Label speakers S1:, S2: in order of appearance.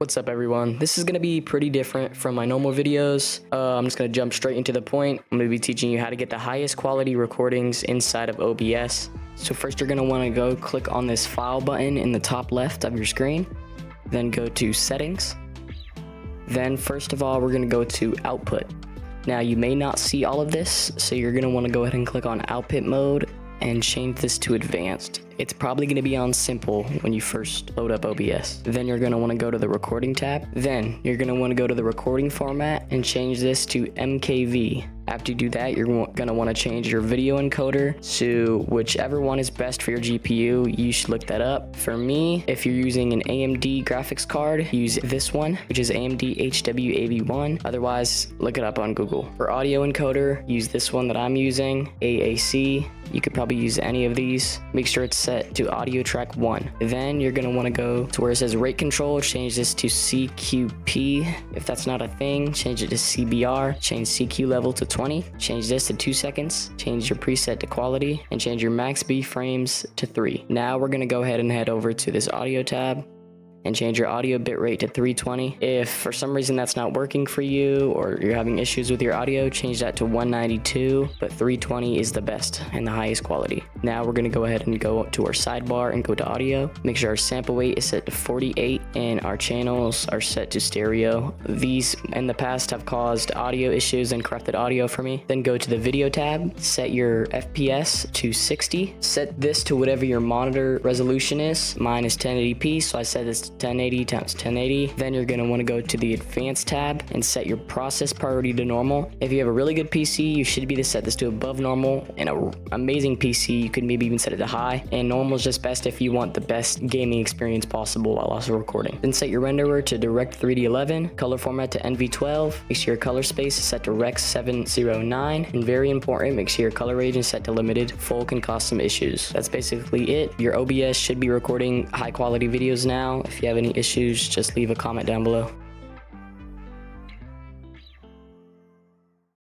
S1: What's up everyone? This is going to be pretty different from my normal videos. I'm just going to jump straight into the point. I'm going to be teaching you how to get the highest quality recordings inside of OBS. So first you're going to want to go click on this file button in the top left of your screen. Then go to settings. Then first of all we're going to go to output. Now you may not see all of this, so you're going to want to go ahead and click on output mode and change this to advanced. It's probably going to be on simple when you first load up OBS. Then you're going to want to go to the recording tab. Then you're going to want to go to the recording format and change this to MKV. After you do that, you're going to want to change your video encoder to whichever one is best for your GPU. You should look that up. For me, if you're using an AMD graphics card, use this one, which is AMD HWAV1. Otherwise, look it up on Google. For audio encoder, use this one that I'm using, AAC. You could probably use any of these. Make sure it's set to audio track 1. Then you're going to want to go to where it says rate control, change this to CQP. If that's not a thing, change it to CBR, change CQ level to 20, change this to 2 seconds, change your preset to quality, and change your max B frames to 3. Now we're going to go ahead and head over to this audio tab and change your audio bitrate to 320. If for some reason that's not working for you or you're having issues with your audio, change that to 192, but 320 is the best and the highest quality. Now we're gonna go ahead and go to our sidebar and go to audio. Make sure our sample weight is set to 48 and our channels are set to stereo. These in the past have caused audio issues and corrupted audio for me. Then go to the video tab, set your FPS to 60. Set this to whatever your monitor resolution is. Mine is 1080p, so I set this to 1080 times 1080. Then you're going to want to go to the advanced tab and set your process priority to normal. If you have a really good PC, you should be set this to above normal, and an amazing PC, you could maybe even set it to high, and normal is just best if you want the best gaming experience possible while also recording. Then set your renderer to Direct 3D11, color format to NV12, make sure your color space is set to Rec 709, and very important, make sure your color range is set to limited. Full can cause some issues. That's basically it. Your OBS should be recording high quality videos now. If you have any issues, just leave a comment down below.